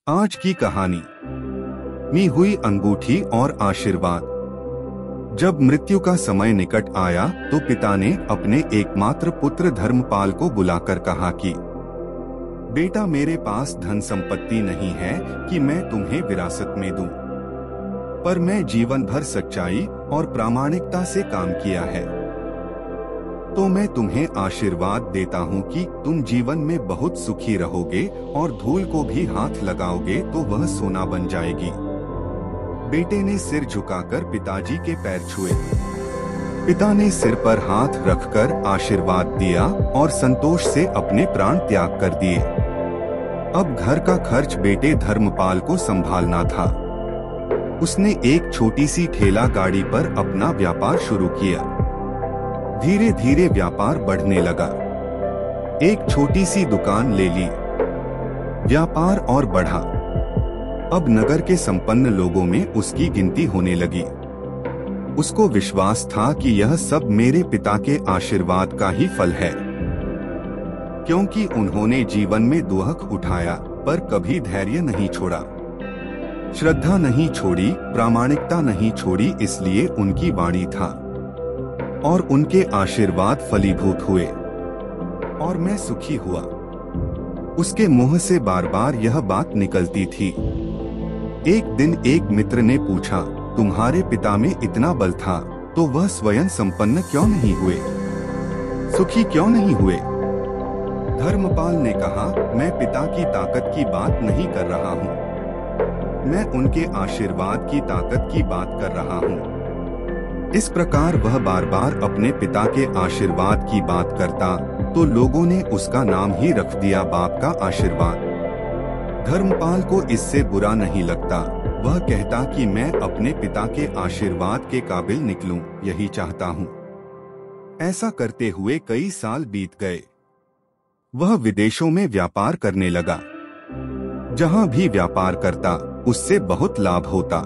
आज की कहानी मी हुई अंगूठी और आशीर्वाद। जब मृत्यु का समय निकट आया तो पिता ने अपने एकमात्र पुत्र धर्मपाल को बुलाकर कहा कि बेटा, मेरे पास धन संपत्ति नहीं है कि मैं तुम्हें विरासत में दूं, पर मैं जीवन भर सच्चाई और प्रामाणिकता से काम किया है, तो मैं तुम्हें आशीर्वाद देता हूँ कि तुम जीवन में बहुत सुखी रहोगे और धूल को भी हाथ लगाओगे तो वह सोना बन जाएगी। बेटे ने सिर झुकाकर पिताजी के पैर छुए। पिता ने सिर पर हाथ रखकर आशीर्वाद दिया और संतोष से अपने प्राण त्याग कर दिए। अब घर का खर्च बेटे धर्मपाल को संभालना था। उसने एक छोटी सी ठेला गाड़ी पर अपना व्यापार शुरू किया। धीरे धीरे व्यापार बढ़ने लगा। एक छोटी सी दुकान ले ली। व्यापार और बढ़ा। अब नगर के संपन्न लोगों में उसकी गिनती होने लगी। उसको विश्वास था कि यह सब मेरे पिता के आशीर्वाद का ही फल है, क्योंकि उन्होंने जीवन में दुख उठाया पर कभी धैर्य नहीं छोड़ा, श्रद्धा नहीं छोड़ी, प्रामाणिकता नहीं छोड़ी। इसलिए उनकी वाणी था और उनके आशीर्वाद फलीभूत हुए और मैं सुखी हुआ। उसके मुंह से बार बार यह बात निकलती थी। एक दिन एक मित्र ने पूछा, तुम्हारे पिता में इतना बल था तो वह स्वयं संपन्न क्यों नहीं हुए, सुखी क्यों नहीं हुए? धर्मपाल ने कहा, मैं पिता की ताकत की बात नहीं कर रहा हूँ, मैं उनके आशीर्वाद की ताकत की बात कर रहा हूँ। इस प्रकार वह बार बार अपने पिता के आशीर्वाद की बात करता तो लोगों ने उसका नाम ही रख दिया बाप का आशीर्वाद। धर्मपाल को इससे बुरा नहीं लगता। वह कहता कि मैं अपने पिता के आशीर्वाद के काबिल निकलूं, यही चाहता हूं। ऐसा करते हुए कई साल बीत गए। वह विदेशों में व्यापार करने लगा। जहां भी व्यापार करता उससे बहुत लाभ होता।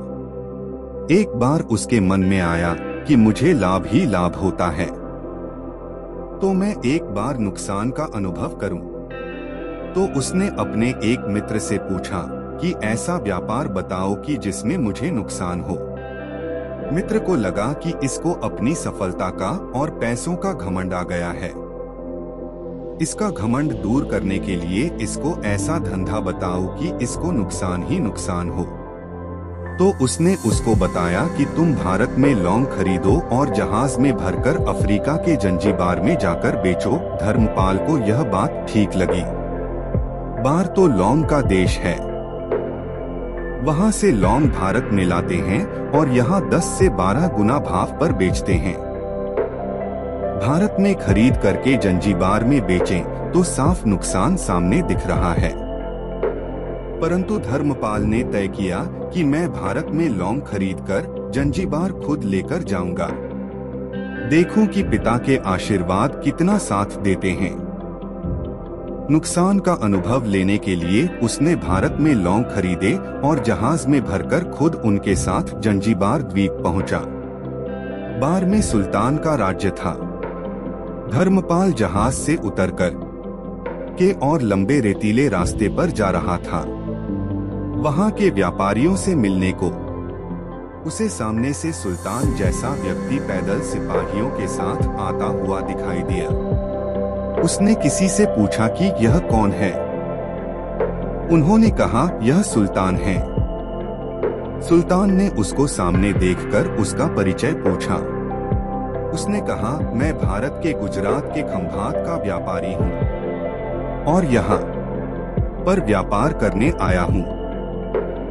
एक बार उसके मन में आया कि मुझे लाभ ही लाभ होता है, तो मैं एक बार नुकसान का अनुभव करूं। तो उसने अपने एक मित्र से पूछा कि ऐसा व्यापार बताओ कि जिसमें मुझे नुकसान हो। मित्र को लगा कि इसको अपनी सफलता का और पैसों का घमंड आ गया है। इसका घमंड दूर करने के लिए इसको ऐसा धंधा बताओ कि इसको नुकसान ही नुकसान हो। तो उसने उसको बताया कि तुम भारत में लौंग खरीदो और जहाज में भरकर अफ्रीका के जंजीबार में जाकर बेचो। धर्मपाल को यह बात ठीक लगी। बार तो लौंग का देश है, वहां से लौंग भारत में लाते हैं और यहाँ 10 से 12 गुना भाव पर बेचते हैं। भारत में खरीद करके जंजीबार में बेचें तो साफ नुकसान सामने दिख रहा है। परंतु धर्मपाल ने तय किया कि मैं भारत में लौंग खरीदकर जंजीबार खुद लेकर जाऊंगा, देखूं कि पिता के आशीर्वाद कितना साथ देते हैं। नुकसान का अनुभव लेने के लिए उसने भारत में लौंग खरीदे और जहाज में भरकर खुद उनके साथ जंजीबार द्वीप पहुंचा। बार में सुल्तान का राज्य था। धर्मपाल जहाज से उतरकर के और लंबे रेतीले रास्ते पर जा रहा था। वहां के व्यापारियों से मिलने को उसे सामने से सुल्तान जैसा व्यक्ति पैदल सिपाहियों के साथ आता हुआ दिखाई दिया। उसने किसी से पूछा कि यह कौन है। उन्होंने कहा, यह सुल्तान है। सुल्तान ने उसको सामने देखकर उसका परिचय पूछा। उसने कहा, मैं भारत के गुजरात के खंभात का व्यापारी हूँ और यहाँ पर व्यापार करने आया हूँ।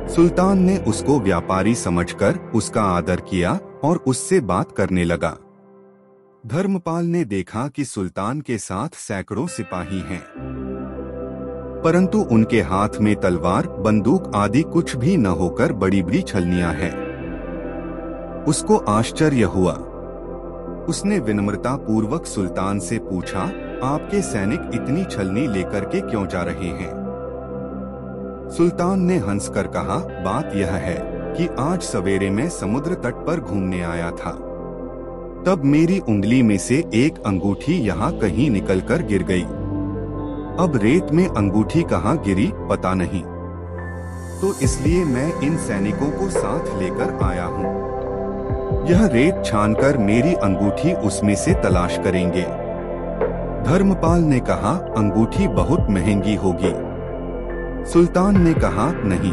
सुल्तान ने उसको व्यापारी समझकर उसका आदर किया और उससे बात करने लगा। धर्मपाल ने देखा कि सुल्तान के साथ सैकड़ों सिपाही हैं, परंतु उनके हाथ में तलवार, बंदूक आदि कुछ भी न होकर बड़ी बड़ी छलनियां हैं। उसको आश्चर्य हुआ। उसने विनम्रता पूर्वक सुल्तान से पूछा, आपके सैनिक इतनी छलनी लेकर के क्यों जा रहे हैं? सुल्तान ने हंसकर कहा, बात यह है कि आज सवेरे मैं समुद्र तट पर घूमने आया था, तब मेरी उंगली में से एक अंगूठी यहाँ कहीं निकलकर गिर गई। अब रेत में अंगूठी कहाँ गिरी पता नहीं। तो इसलिए मैं इन सैनिकों को साथ लेकर आया हूँ। यह रेत छानकर मेरी अंगूठी उसमें से तलाश करेंगे। धर्मपाल ने कहा, अंगूठी बहुत महंगी होगी। सुल्तान ने कहा, नहीं,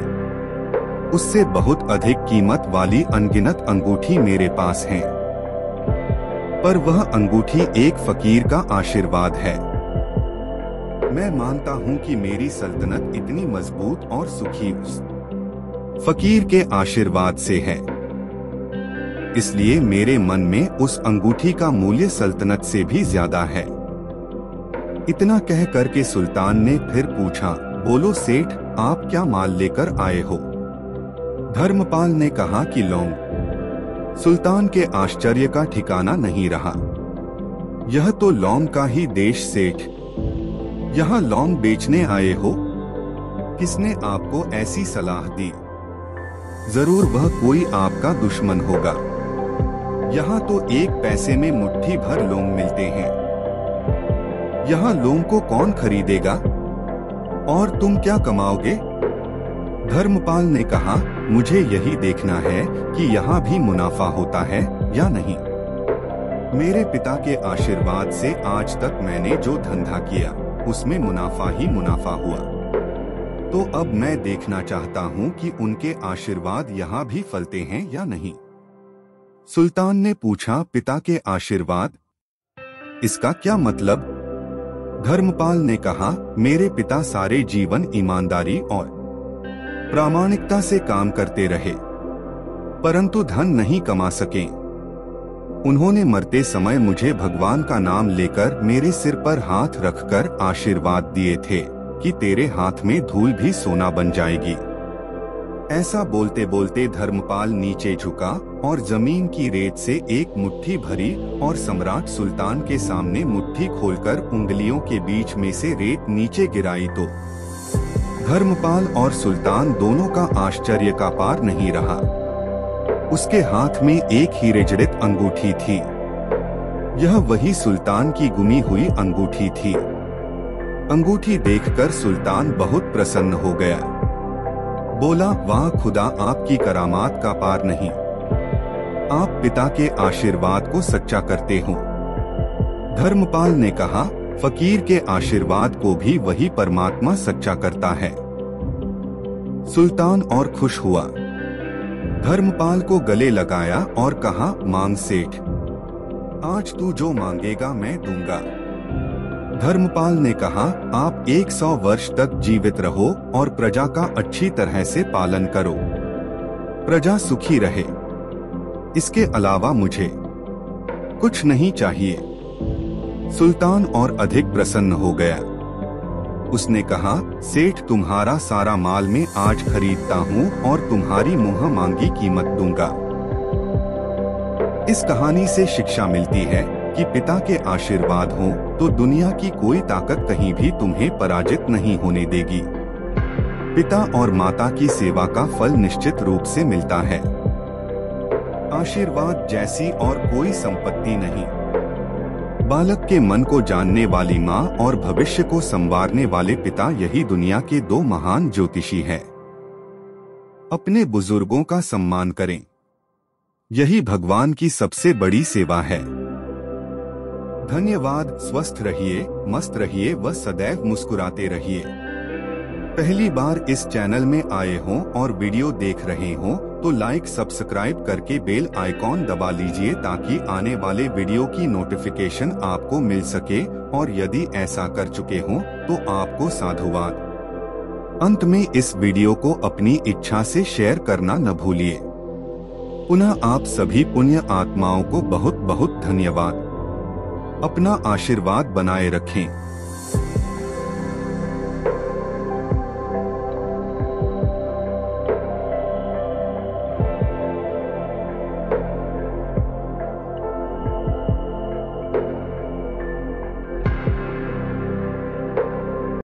उससे बहुत अधिक कीमत वाली अनगिनत अंगूठी मेरे पास है, पर वह अंगूठी एक फकीर का आशीर्वाद है। मैं मानता हूँ कि मेरी सल्तनत इतनी मजबूत और सुखी उस फकीर के आशीर्वाद से है, इसलिए मेरे मन में उस अंगूठी का मूल्य सल्तनत से भी ज्यादा है। इतना कह करके सुल्तान ने फिर पूछा, बोलो सेठ, आप क्या माल लेकर आए हो? धर्मपाल ने कहा कि लौंग। सुल्तान के आश्चर्य का ठिकाना नहीं रहा। यह तो लौंग का ही देश सेठ, यहाँ लौंग बेचने आए हो? किसने आपको ऐसी सलाह दी? जरूर वह कोई आपका दुश्मन होगा। यहाँ तो एक पैसे में मुट्ठी भर लौंग मिलते हैं। यहाँ लौंग को कौन खरीदेगा? और तुम क्या कमाओगे? धर्मपाल ने कहा, मुझे यही देखना है कि यहाँ भी मुनाफा होता है या नहीं। मेरे पिता के आशीर्वाद से आज तक मैंने जो धंधा किया उसमें मुनाफा ही मुनाफा हुआ, तो अब मैं देखना चाहता हूँ कि उनके आशीर्वाद यहाँ भी फलते हैं या नहीं। सुल्तान ने पूछा, पिता के आशीर्वाद, इसका क्या मतलब? धर्मपाल ने कहा, मेरे पिता सारे जीवन ईमानदारी और प्रामाणिकता से काम करते रहे, परंतु धन नहीं कमा सके। उन्होंने मरते समय मुझे भगवान का नाम लेकर मेरे सिर पर हाथ रखकर आशीर्वाद दिए थे कि तेरे हाथ में धूल भी सोना बन जाएगी। ऐसा बोलते बोलते धर्मपाल नीचे झुका और जमीन की रेत से एक मुट्ठी भरी और सम्राट सुल्तान के सामने मुट्ठी खोलकर उंगलियों के बीच में से रेत नीचे गिराई तो धर्मपाल और सुल्तान दोनों का आश्चर्य का पार नहीं रहा। उसके हाथ में एक हीरे जड़ित अंगूठी थी। यह वही सुल्तान की गुमी हुई अंगूठी थी। अंगूठी देखकर सुल्तान बहुत प्रसन्न हो गया। बोला, वाह खुदा, आपकी करामात का पार नहीं। आप पिता के आशीर्वाद को सच्चा करते हो। धर्मपाल ने कहा, फकीर के आशीर्वाद को भी वही परमात्मा सच्चा करता है। सुल्तान और खुश हुआ। धर्मपाल को गले लगाया और कहा, मांग सेठ, आज तू जो मांगेगा मैं दूंगा। धर्मपाल ने कहा, आप 100 वर्ष तक जीवित रहो और प्रजा का अच्छी तरह से पालन करो, प्रजा सुखी रहे, इसके अलावा मुझे कुछ नहीं चाहिए। सुल्तान और अधिक प्रसन्न हो गया। उसने कहा, सेठ, तुम्हारा सारा माल मैं आज खरीदता हूँ और तुम्हारी मुँह मांगी कीमत दूंगा। इस कहानी से शिक्षा मिलती है कि पिता के आशीर्वाद हो तो दुनिया की कोई ताकत कहीं भी तुम्हें पराजित नहीं होने देगी। पिता और माता की सेवा का फल निश्चित रूप से मिलता है। आशीर्वाद जैसी और कोई संपत्ति नहीं। बालक के मन को जानने वाली माँ और भविष्य को संवारने वाले पिता, यही दुनिया के दो महान ज्योतिषी हैं। अपने बुजुर्गों का सम्मान करें, यही भगवान की सबसे बड़ी सेवा है। धन्यवाद। स्वस्थ रहिए, मस्त रहिए व सदैव मुस्कुराते रहिए। पहली बार इस चैनल में आए हों और वीडियो देख रहे हों तो लाइक सब्सक्राइब करके बेल आइकॉन दबा लीजिए ताकि आने वाले वीडियो की नोटिफिकेशन आपको मिल सके, और यदि ऐसा कर चुके हों तो आपको साधुवाद। अंत में इस वीडियो को अपनी इच्छा से शेयर करना न भूलिए। पुनः आप सभी पुण्य आत्माओं को बहुत बहुत धन्यवाद। अपना आशीर्वाद बनाए रखें।